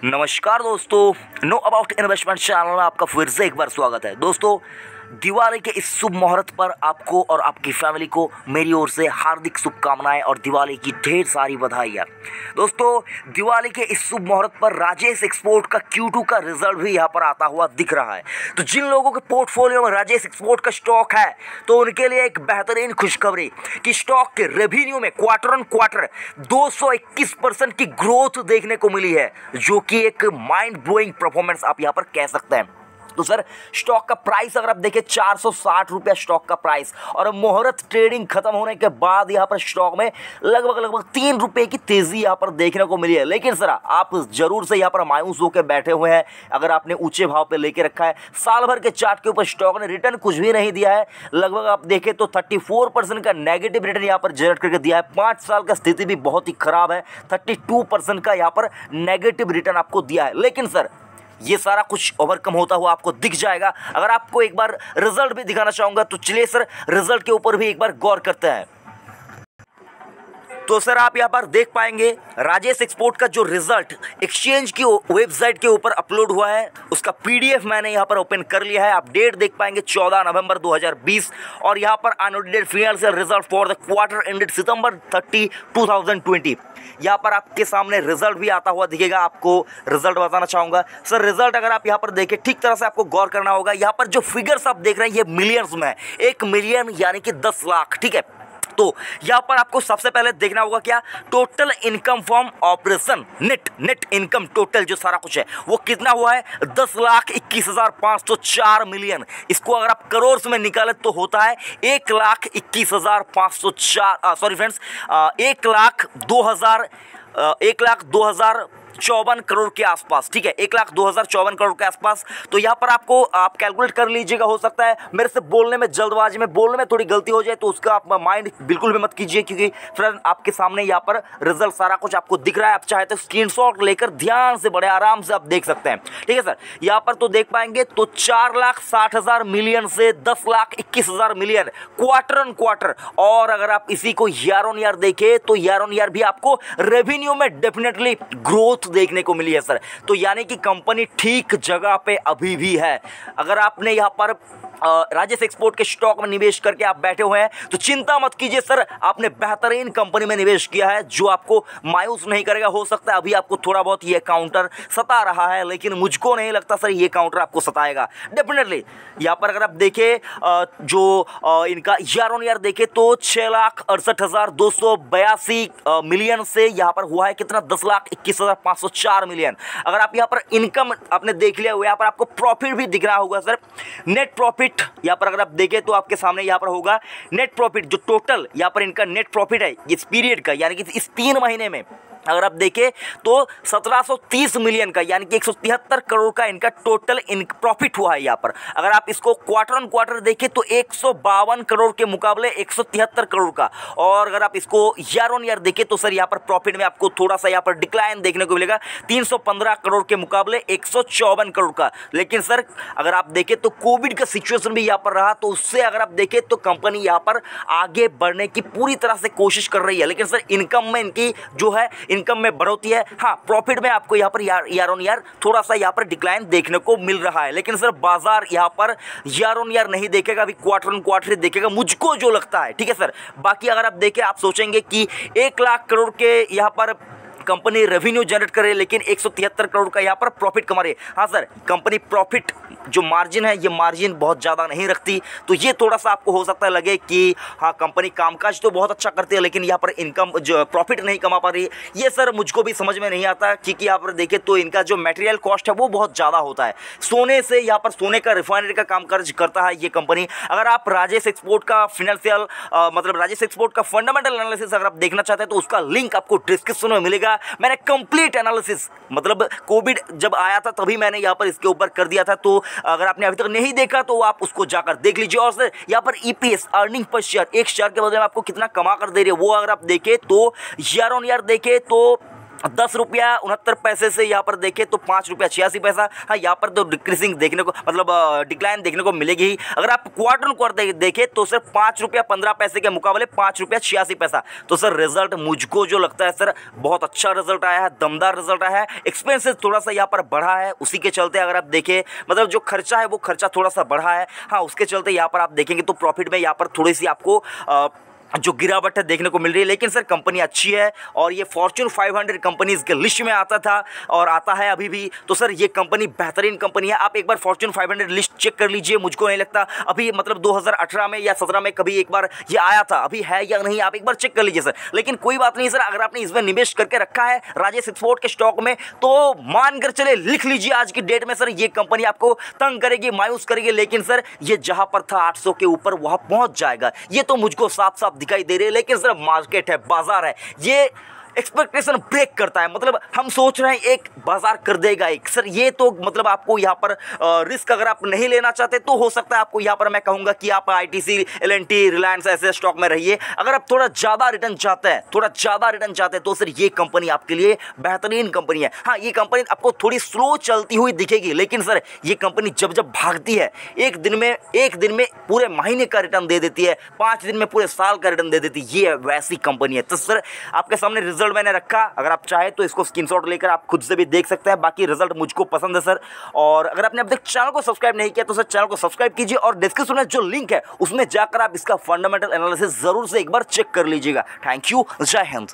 नमस्कार दोस्तों, know about investment channel में आपका फिर से एक बार स्वागत है। दोस्तों, दिवाली के इस शुभ मुहूर्त पर आपको और आपकी फैमिली को मेरी ओर से हार्दिक शुभकामनाएं और दिवाली की ढेर सारी बधाइयाँ। दोस्तों, दिवाली के इस शुभ मुहूर्त पर राजेश एक्सपोर्ट का Q2 का रिजल्ट भी यहाँ पर आता हुआ दिख रहा है। तो जिन लोगों के पोर्टफोलियो में राजेश एक्सपोर्ट का स्टॉक है तो उनके लिए एक बेहतरीन खुशखबरी कि स्टॉक के रेवेन्यू में क्वार्टर ऑन क्वार्टर 221% की ग्रोथ देखने को मिली है, जो कि एक माइंड ब्लोइंग परफॉर्मेंस आप यहाँ पर कह सकते हैं। तो सर, स्टॉक का प्राइस अगर आप देखें 460 रुपया स्टॉक का प्राइस, और मुहूर्त ट्रेडिंग खत्म होने के बाद यहाँ पर स्टॉक में लगभग 3 रुपये की तेजी यहाँ पर देखने को मिली है। लेकिन सर, आप जरूर से यहाँ पर मायूस होकर बैठे हुए हैं अगर आपने ऊंचे भाव पे लेके रखा है। साल भर के चार्ट के ऊपर स्टॉक ने रिटर्न कुछ भी नहीं दिया है। लगभग आप देखें तो 34% का नेगेटिव रिटर्न यहाँ पर जनरेट करके दिया है। 5 साल का स्थिति भी बहुत ही खराब है, 32% का यहाँ पर नेगेटिव रिटर्न आपको दिया है। लेकिन सर, ये सारा कुछ ओवरकम होता हुआ आपको दिख जाएगा। अगर आपको एक बार रिजल्ट भी दिखाना चाहूंगा तो चलिए सर, रिजल्ट के ऊपर भी एक बार गौर करते हैं। तो सर, आप यहाँ पर देख पाएंगे राजेश एक्सपोर्ट का जो रिजल्ट एक्सचेंज की वेबसाइट के ऊपर अपलोड हुआ है, उसका पीडीएफ मैंने यहाँ पर ओपन कर लिया है। आप डेट देख पाएंगे 14 नवंबर 2020, और यहाँ पर unaudited financial result for the quarter ended September 30, 2020। यहाँ पर आपके सामने रिजल्ट भी आता हुआ दिखेगा। आपको रिजल्ट बताना चाहूंगा सर। रिजल्ट अगर आप यहाँ पर देखें, ठीक तरह से आपको गौर करना होगा। यहाँ पर जो फिगर्स आप देख रहे हैं ये मिलियंस में है। 1 मिलियन यानी कि 10 लाख, ठीक है। तो यहाँ पर आपको सबसे पहले देखना होगा क्या, total income from operation, net income total जो सारा कुछ है वो कितना हुआ है, 10,21,504 मिलियन। इसको अगर आप करोड़ में निकाले तो होता है 1,21,504, सॉरी फ्रेंड्स, 1,02,054 करोड़ के आसपास, ठीक है, 1,02,054 करोड़ के आसपास। तो यहाँ पर आपको आप कैलकुलेट कर लीजिएगा। हो सकता है मेरे से बोलने में जल्दबाजी में बोलने में थोड़ी गलती हो जाए तो उसका आप माइंड बिल्कुल भी मत कीजिए, क्योंकि फ्रेंड आपके सामने यहाँ पर रिजल्ट सारा कुछ आपको दिख रहा है। आप चाहे तो स्क्रीनशॉट लेकर ध्यान से बड़े आराम से आप देख सकते हैं, ठीक है सर। यहाँ पर तो देख पाएंगे तो 4,60,000 मिलियन से 10,21,000 मिलियन क्वार्टर ऑन क्वार्टर। और अगर आप इसी को ईयर ऑन ईयर देखें तो ईयर ऑन ईयर भी आपको रेवेन्यू में डेफिनेटली ग्रोथ देखने को मिली है सर। तो यानी कि कंपनी ठीक जगह पे अभी भी है। अगर आपने यहां पर राजेश एक्सपोर्ट के स्टॉक में निवेश करके आप बैठे हुए हैं तो चिंता मत कीजिए सर, आपने बेहतरीन कंपनी में निवेश किया है जो आपको मायूस नहीं करेगा। हो सकता है अभी आपको थोड़ा बहुत ये काउंटर सता रहा है, लेकिन मुझको नहीं लगता सर ये काउंटर आपको सताएगा डेफिनेटली। यहाँ पर अगर आप देखें जो इनका ईयर ऑन ईयर देखें तो 6,68,282 मिलियन से यहाँ पर हुआ है कितना, 10,21,504 मिलियन। अगर आप यहाँ पर इनकम आपने देख लिया, यहाँ पर आपको प्रॉफिट भी दिख रहा होगा सर। नेट प्रॉफिट यहाँ पर अगर आप देखें तो आपके सामने यहाँ पर होगा नेट प्रॉफिट, जो टोटल यहाँ पर इनका नेट प्रॉफिट है इस पीरियड का, यानी कि इस 3 महीने में अगर आप देखें तो 1730 मिलियन का, यानी कि 173 करोड़ का इनका टोटल प्रॉफिट हुआ है यहाँ पर। अगर आप इसको क्वार्टर ऑन क्वार्टर देखें तो 152 करोड़ के मुकाबले 173 करोड़ का। और अगर आप इसको ईयर ऑन ईयर देखें तो सर यहाँ पर प्रॉफिट में आपको थोड़ा सा यहाँ पर डिक्लाइन देखने को मिलेगा, 315 करोड़ के मुकाबले 154 करोड़ का। लेकिन सर अगर आप देखें तो कोविड का सिचुएशन भी यहाँ पर रहा, तो उससे अगर आप देखें तो कंपनी यहाँ पर आगे बढ़ने की पूरी तरह से कोशिश कर रही है। लेकिन सर इनकम में इनकी जो है इनकम में बढ़ोतरी है, हाँ, प्रॉफिट में आपको यहाँ पर ईयर ऑन ईयर थोड़ा सा यहाँ पर डिक्लाइन देखने को मिल रहा है। लेकिन सर बाजार यहाँ पर ईयर ऑन ईयर नहीं देखेगा, अभी क्वार्टर ऑन क्वार्टर देखेगा, मुझको जो लगता है, ठीक है सर। बाकी अगर आप देखें, आप सोचेंगे कि 1 लाख करोड़ के यहाँ पर कंपनी रेवेन्यू जनरेट करे लेकिन 173 करोड़ का यहाँ पर प्रॉफिट कमा रही है। हाँ सर, कंपनी प्रॉफिट जो मार्जिन है ये मार्जिन बहुत ज़्यादा नहीं रखती, तो ये थोड़ा सा आपको हो सकता है लगे कि हाँ कंपनी कामकाज तो बहुत अच्छा करती है लेकिन यहाँ पर इनकम जो प्रॉफिट नहीं कमा पा रही है। ये सर मुझको भी समझ में नहीं आता, क्योंकि यहाँ पर देखें तो इनका जो मटेरियल कॉस्ट है वो बहुत ज़्यादा होता है। सोने से यहाँ पर सोने का रिफाइनरी का कामकाज करता है ये कंपनी। अगर आप राजेश एक्सपोर्ट का फाइनेंशियल मतलब राजेश एक्सपोर्ट का फंडामेंटल एनालिसिस अगर आप देखना चाहते हैं तो उसका लिंक आपको डिस्क्रिप्शन में मिलेगा। मैंने कंप्लीट एनालिसिस, मतलब कोविड जब आया था तभी मैंने यहाँ पर इसके ऊपर कर दिया था, तो अगर आपने अभी तक नहीं देखा तो आप उसको जाकर देख लीजिए। और सर यहाँ पर ईपीएस, अर्निंग पर शेयर, एक शेयर के बदले में आपको कितना कमा कर दे रही है वो अगर आप देखें तो ईयर ऑन ईयर देखें तो 10 रुपया 69 पैसे से यहाँ पर देखें तो 5 रुपया 86 पैसा। हाँ, यहाँ पर तो डिक्रीसिंग देखने को मतलब डिक्लाइन देखने को मिलेगी ही। अगर आप क्वार्टर ऑन क्वार्टर देखें तो सर 5 रुपया 15 पैसे के मुकाबले 5 रुपया 86 पैसा। तो सर रिजल्ट मुझको जो लगता है सर बहुत अच्छा रिजल्ट आया है, दमदार रिजल्ट आया है। एक्सपेंसेस थोड़ा सा यहाँ पर बढ़ा है, उसी के चलते अगर आप देखें मतलब जो खर्चा है वो खर्चा थोड़ा सा बढ़ा है। हाँ, उसके चलते यहाँ पर आप देखेंगे तो प्रॉफिट में यहाँ पर थोड़ी सी आपको जो गिरावट है देखने को मिल रही है। लेकिन सर कंपनी अच्छी है और ये फॉर्च्यून 500 कंपनीज के लिस्ट में आता था और आता है अभी भी। तो सर ये कंपनी बेहतरीन कंपनी है। आप एक बार फॉर्च्यून 500 लिस्ट चेक कर लीजिए। मुझको नहीं लगता अभी मतलब 2018 में या 17 में कभी एक बार ये आया था, अभी है या नहीं आप एक बार चेक कर लीजिए सर। लेकिन कोई बात नहीं सर, अगर आपने इसमें निवेश करके रखा है राजेश एक्सपोर्ट के स्टॉक में तो मान कर चले, लिख लीजिए आज की डेट में सर ये कंपनी आपको तंग करेगी, मायूस करेगी। लेकिन सर ये जहां पर था 800 के ऊपर वहां पहुंच जाएगा, ये तो मुझको साफ साफ दिखाई दे रही है। लेकिन सिर्फ मार्केट है, बाजार है, ये एक्सपेक्टेशन ब्रेक करता है। मतलब हम सोच रहे हैं एक बाजार कर देगा एक, सर ये तो मतलब आपको यहाँ पर रिस्क अगर आप नहीं लेना चाहते तो हो सकता है आपको यहाँ पर मैं कहूँगा कि आप आईटीसी, एलएनटी, रिलायंस ऐसे स्टॉक में रहिए। अगर आप थोड़ा ज़्यादा रिटर्न चाहते हैं तो सर ये कंपनी आपके लिए बेहतरीन कंपनी है। हाँ, ये कंपनी आपको थोड़ी स्लो चलती हुई दिखेगी, लेकिन सर ये कंपनी जब जब भागती है एक दिन में पूरे महीने का रिटर्न दे देती है, 5 दिन में पूरे साल का रिटर्न दे देती है। ये वैसी कंपनी है। तो सर आपके सामने रिजल्ट मैंने रखा, अगर आप चाहे तो इसको स्क्रीनशॉट लेकर आप खुद से भी देख सकते हैं। बाकी रिजल्ट मुझको पसंद है सर। और अगर आपने अब तक चैनल को सब्सक्राइब नहीं किया तो सर चैनल को सब्सक्राइब कीजिए और डिस्क्रिप्शन में जो लिंक है उसमें जाकर आप इसका फंडामेंटल एनालिसिस जरूर से एक बार चेक कर लीजिएगा। थैंक यू, जय हिंद।